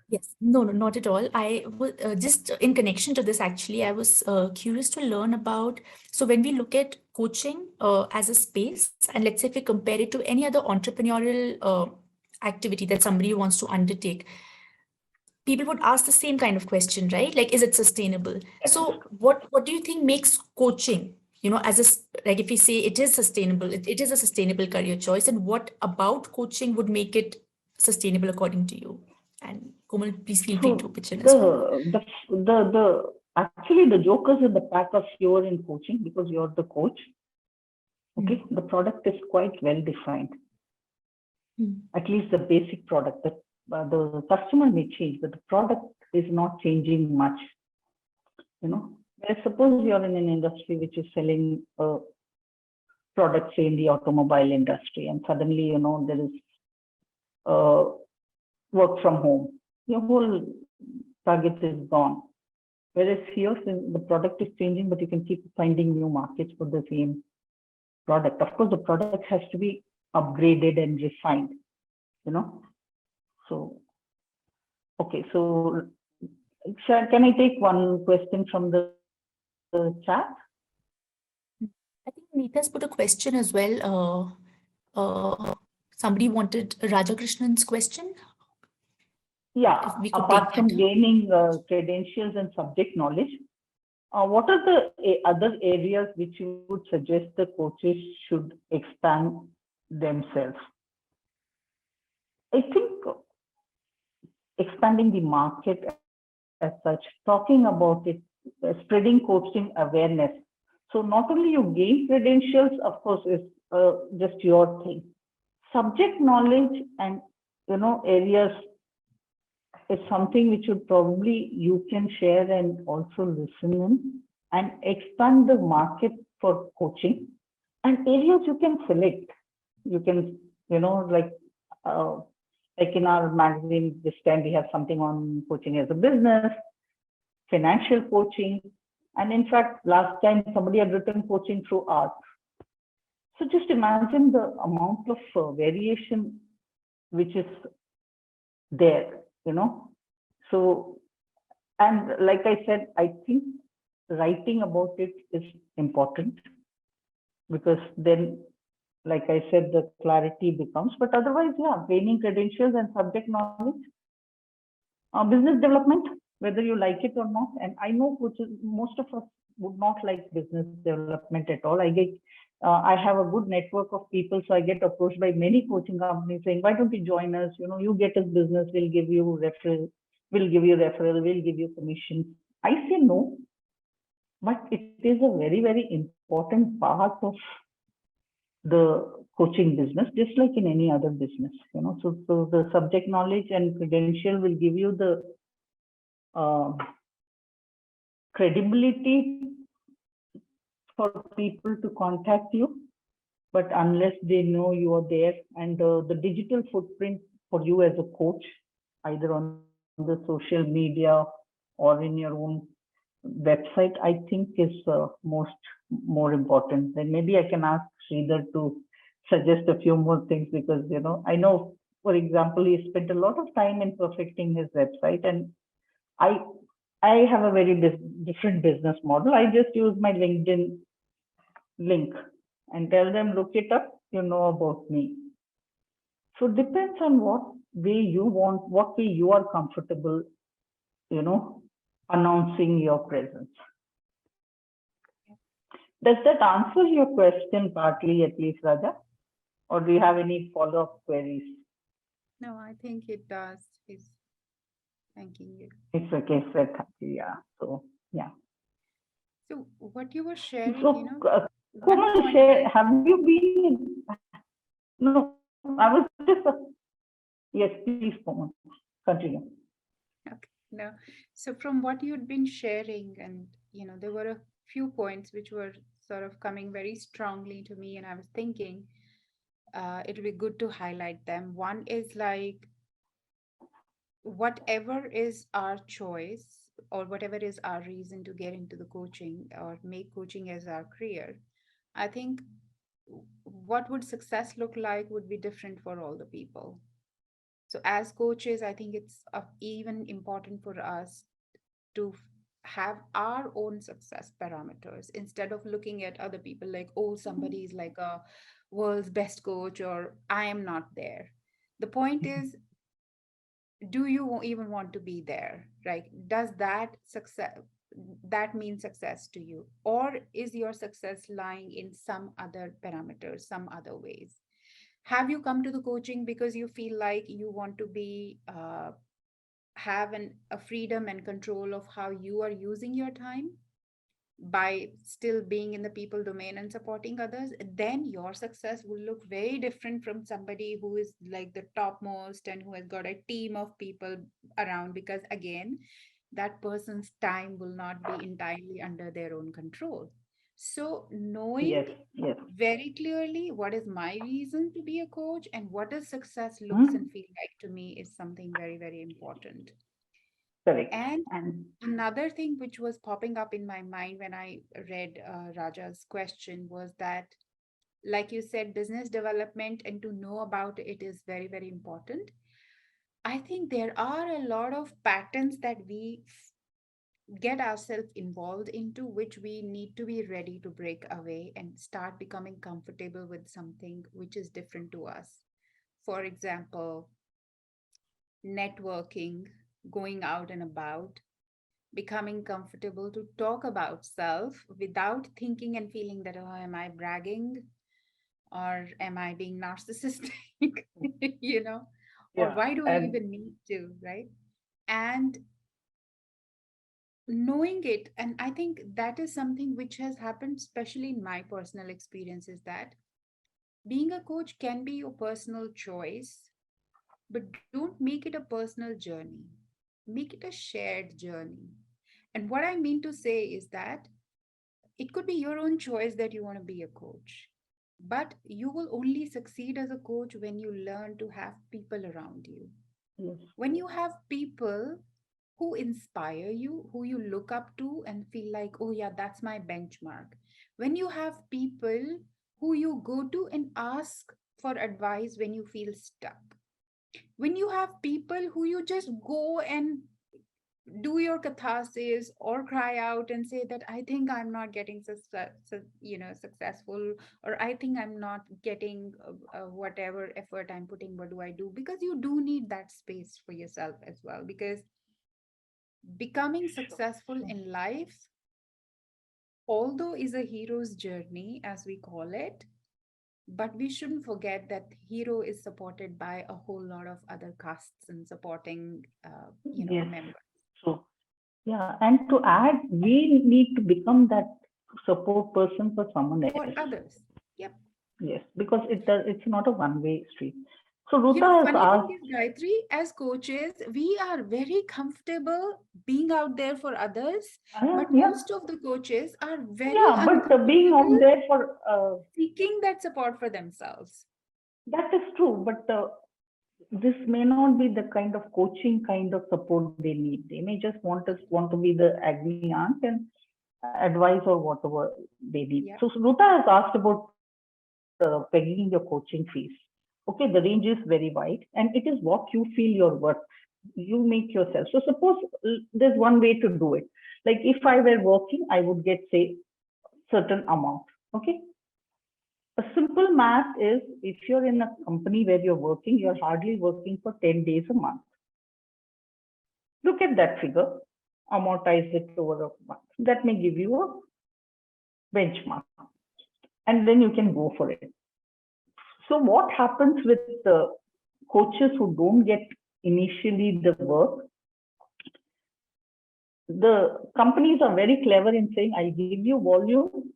Yes, no, not at all. I was just in connection to this, actually, I was curious to learn about. So when we look at coaching as a space, and let's say if we compare it to any other entrepreneurial activity that somebody wants to undertake, people would ask the same kind of question, right? Like, is it sustainable? So what do you think makes coaching, as like if we say it is sustainable, it is a sustainable career choice, and what about coaching would make it sustainable according to you? And Komal, please feel free to pitch in as well.
Actually, the joker is in the pack of you're in coaching because you're the coach. Okay, the product is quite well defined. At least the basic product. The customer may change, but the product is not changing much. Suppose you're in an industry which is selling products, say in the automobile industry, and suddenly there is work from home. Your whole target is gone. Whereas here, the product is changing, but you can keep finding new markets for the same product. Of course, the product has to be upgraded and refined. So, okay. So, can I take one question from the chat?
I think Neeta's put a question as well. Somebody wanted Raja Krishnan's question.
Yeah, apart from gaining credentials and subject knowledge, what are the other areas which you would suggest the coaches should expand themselves? I think expanding the market as such, talking about it, spreading coaching awareness. So not only you gain credentials, of course, is just your thing. Subject knowledge and areas is something which would probably you can share and also listen in and expand the market for coaching and areas you can select. You can, like in our magazine this time we have something on coaching as a business, financial coaching, and in fact last time somebody had written coaching through art. So just imagine the amount of variation which is there, So, and like I said, I think writing about it is important because then, like I said, the clarity becomes, but otherwise, yeah, gaining credentials and subject knowledge, business development, whether you like it or not. And I know most of us would not like business development at all. I have a good network of people, so I get approached by many coaching companies saying, why don't you join us? You get us business, we'll give you referral, we'll give you commission. I say no, but it is a very, very important part of the coaching business, just like in any other business, So the subject knowledge and credential will give you the credibility for people to contact you, but unless they know you are there, and the digital footprint for you as a coach, either on the social media or in your own website, I think is more important. Then maybe I can ask Sridhar to suggest a few more things because I know, for example, he spent a lot of time in perfecting his website, and I have a very different business model. I just use my LinkedIn link and tell them, look it up, you know about me. So it depends on what way you want, what way you are comfortable, announcing your presence. Does that answer your question partly, at least, Raja? Or do you have any follow-up queries?
No, I think it does. He's thanking you.
It's okay, sir. Yeah. So, yeah.
So what you were sharing,
So,
one
Komal,
point that
have you been? No, I was just. Yes, please, Komal, continue.
okay, no. So from what you'd been sharing, and there were a few points which were sort of coming very strongly to me, and I was thinking it would be good to highlight them. One is like whatever is our choice or whatever is our reason to get into the coaching or make coaching as our career, I think what would success look like would be different for all the people. So as coaches, I think it's even important for us to have our own success parameters instead of looking at other people like, oh, somebody is like a world's best coach or I am not there. The point is, do you even want to be there, right? Does that mean success to you, or is your success lying in some other parameters, some other ways? Have you come to the coaching because you feel like you want to be have a freedom and control of how you are using your time by still being in the people domain and supporting others? Then your success will look very different from somebody who is like the topmost and who has got a team of people around, because again, that person's time will not be entirely under their own control. So knowing
Yes, yes.
very clearly what is my reason to be a coach and what does success looks and feel like to me is something very, very important.
Correct.
And
And
another thing which was popping up in my mind when I read Raja's question was that, like you said, business development and to know about it is very, very important. I think there are a lot of patterns that we get ourselves involved into, which we need to be ready to break away and start becoming comfortable with something which is different to us. For example, networking, going out and about, becoming comfortable to talk about self without thinking and feeling that, oh, am I bragging or am I being narcissistic? you know, or
yeah,
why do I
and
even need to, right? And knowing it, and I think that is something which has happened, especially in my personal experience, is that being a coach can be your personal choice, but don't make it a personal journey. Make it a shared journey. And what I mean to say is that it could be your own choice that you want to be a coach, but you will only succeed as a coach when you learn to have people around you.
yes,
When you have people who inspire you, who you look up to and feel like, oh, yeah, that's my benchmark. When you have people who you go to and ask for advice when you feel stuck. When you have people who you just go and do your catharsis or cry out and say that I think I'm not getting successful, or I think I'm not getting whatever effort I'm putting, what do I do? Because you do need that space for yourself as well, because becoming
sure,
successful
sure.
in life, although is a hero's journey as we call it, but we shouldn't forget that hero is supported by a whole lot of other castes and supporting
Yes.
members
So, yeah, and to add, we need to become that support person for someone
for
else.
others. Yep.
Yes, because it's not a one-way street. So
You
Ruta
know,
has
funny thing
asked,
is, Gayatri, as coaches, we are very comfortable being out there for others, but
yeah,
most of the coaches are very
yeah, but being out
uncomfortable
there for
seeking that support for themselves.
that is true, but this may not be the kind of coaching kind of support they need. They may just want to be the agni aunt and advice or whatever they need.
Yep.
So Ruta has asked about pegging your coaching fees. Okay, the range is very wide, and it is what you feel your worth. You make yourself. So suppose there's one way to do it. Like if I were working, I would get say certain amount. Okay, simple math is, if you're in a company where you're working, you're hardly working for 10 days a month. Look at that figure, amortize it over a month. That may give you a benchmark, and then you can go for it. So what happens with the coaches who don't get initially the work? The companies are very clever in saying, I give you volume,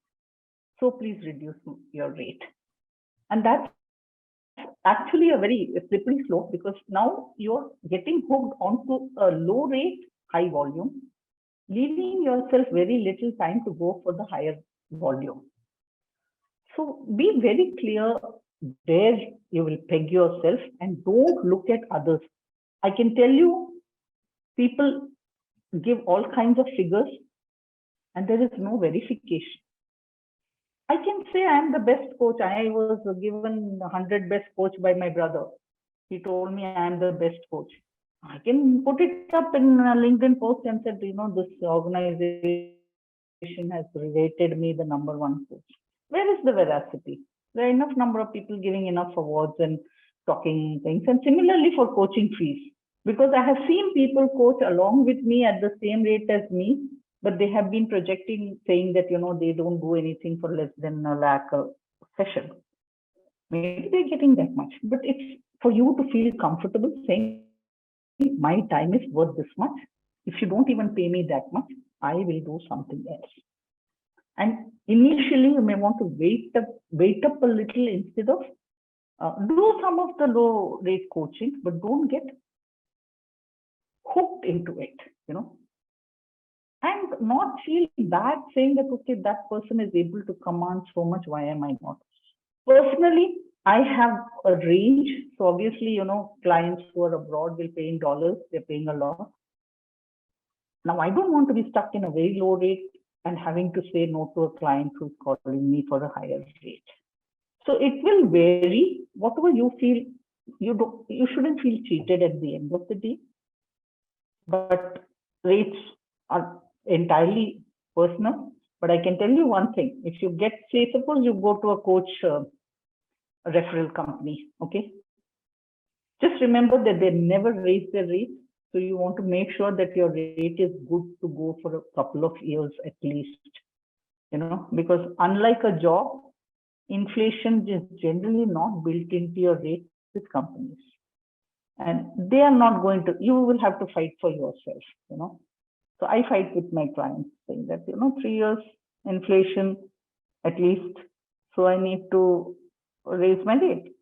so please reduce your rate. And that's actually a very slippery slope, because now you're getting hooked onto a low rate, high volume, leaving yourself very little time to go for the higher volume. So be very clear where you will peg yourself and don't look at others. I can tell you, people give all kinds of figures and there is no verification. I can say I am the best coach. I was given 100 best coach by my brother. He told me I am the best coach. I can put it up in a LinkedIn post and said, this organization has rated me the #1 coach. Where is the veracity? There are enough number of people giving enough awards and talking things. And similarly for coaching fees, because I have seen people coach along with me at the same rate as me, but they have been projecting, saying that, they don't do anything for less than $1 lakh a session. Maybe they're getting that much, but it's for you to feel comfortable saying, my time is worth this much. If you don't even pay me that much, I will do something else. And initially, you may want to wait up a little instead of do some of the low rate coaching, but don't get hooked into it, and not feel bad saying that, okay, that person is able to command so much, why am I not? Personally, I have a range. So obviously, clients who are abroad will pay in dollars, they're paying a lot. Now, I don't want to be stuck in a very low rate and having to say no to a client who's calling me for a higher rate. So it will vary. Whatever you feel, you shouldn't feel cheated at the end of the day. But rates are entirely personal. But I can tell you one thing: if you get, say, suppose you go to a coach referral company, okay? Just remember that they never raise their rates. So you want to make sure that your rate is good to go for a couple of years at least, because unlike a job, inflation is generally not built into your rate with companies. And they are not going to, you will have to fight for yourself, So I fight with my clients saying that, 3 years inflation at least. So I need to raise my rate.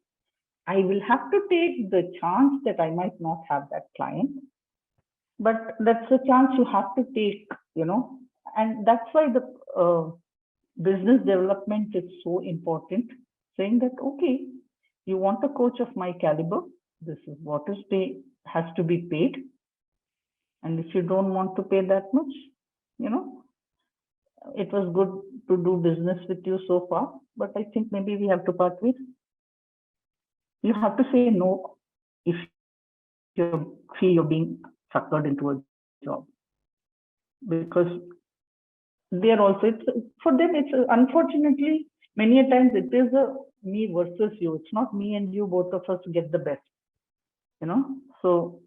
I will have to take the chance that I might not have that client. But that's a chance you have to take, and that's why the business development is so important, saying that, okay, you want a coach of my caliber, this is what has to be paid. And if you don't want to pay that much, it was good to do business with you so far, but I think maybe we have to part with. You have to say no if you feel you're being suckered into a job, because they're also, for them, it's unfortunately, many a times it is a me versus you. It's not me and you, both of us get the best, so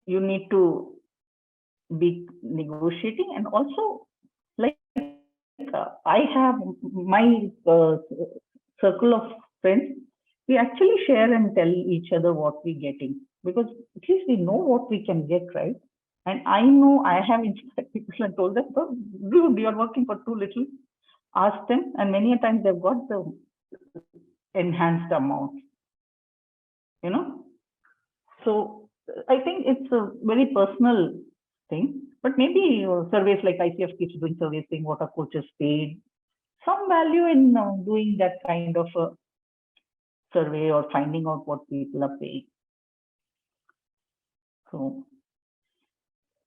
you need to be negotiating. And also, like, I have my circle of friends, we actually share and tell each other what we're getting, because at least we know what we can get, right? And I know I have inspired people and told them, oh, dude, you're working for too little. Ask them, and many a times they've got the enhanced amount, So I think it's a very personal thing, but maybe surveys like ICF keeps doing surveys saying what are coaches paid. Some value in doing that kind of a survey or finding out what people are paying. So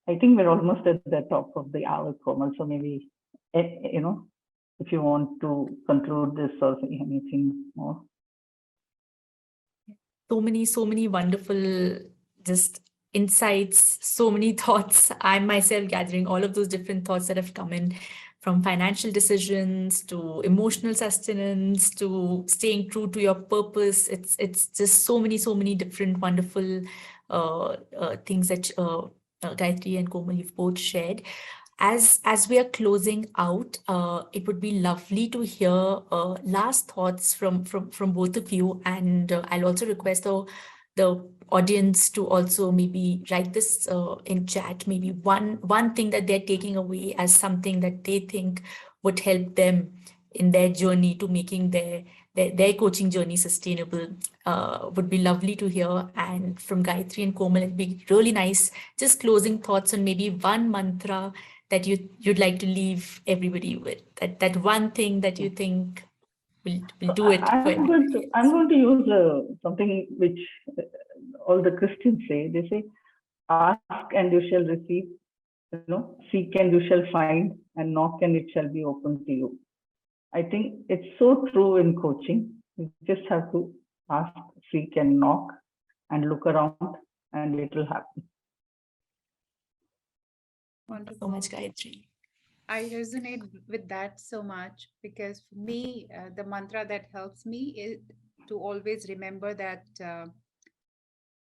I think we're almost at the top of the hour, Komal. So maybe, if you want to conclude this or say anything more.
So many wonderful just insights, so many thoughts. I'm myself gathering all of those different thoughts that have come in from financial decisions to emotional sustenance to staying true to your purpose. It's just so many different wonderful things that Gayatri and Komal, you've both shared. As we are closing out, it would be lovely to hear last thoughts from both of you, and I'll also request the audience to also maybe write this in chat. Maybe one thing that they're taking away as something that they think would help them in their journey to making their coaching journey sustainable. Would be lovely to hear. And from Gayatri and Komal, it'd be really nice. Just closing thoughts on maybe one mantra that you'd like to leave everybody with. That one thing that you think will do it for everybody.
I'm going to use something which all the Christians say. They say, "Ask and you shall receive. Seek and you shall find, and knock and it shall be open to you." I think it's so true in coaching. You just have to ask, seek, and knock, and look around, and it will happen.
Thank you so much, Gayatri.
I resonate with that so much, because for me, the mantra that helps me is to always remember that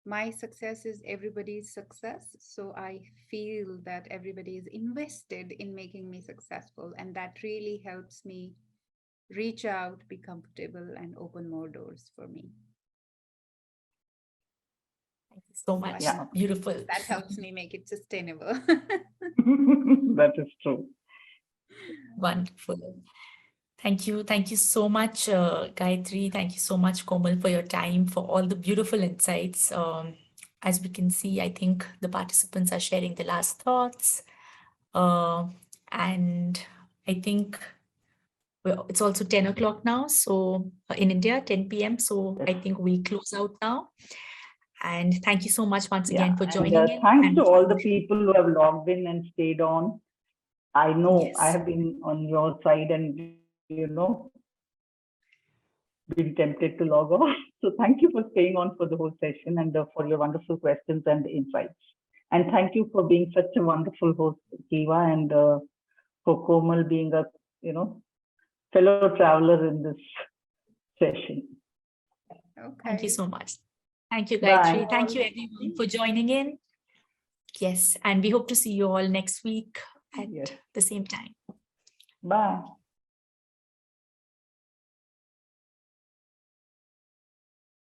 my success is everybody's success. So I feel that everybody is invested in making me successful. And that really helps me reach out, be comfortable, and open more doors for me.
Thank you so much.
Yeah.
Beautiful.
That helps me make it sustainable.
That is true.
Wonderful. Thank you. Thank you so much, Gayatri. Thank you so much, Komal, for your time, for all the beautiful insights. As we can see, I think the participants are sharing the last thoughts. And I think it's also 10 o'clock now. So in India, 10 p.m. So I think we close out now. And thank you so much once again for joining in.
Thanks to all the people who have logged in and stayed on. I know I have been on your side and, been tempted to log off. So thank you for staying on for the whole session and for your wonderful questions and insights. And thank you for being such a wonderful host, Kiva, and for Komal being a, fellow traveler in this session.
Okay.
Thank you so much. Thank you, Gayatri.
Bye.
Thank you, everyone, for joining in. Yes, and we hope to see you all next week at the same time.
Bye.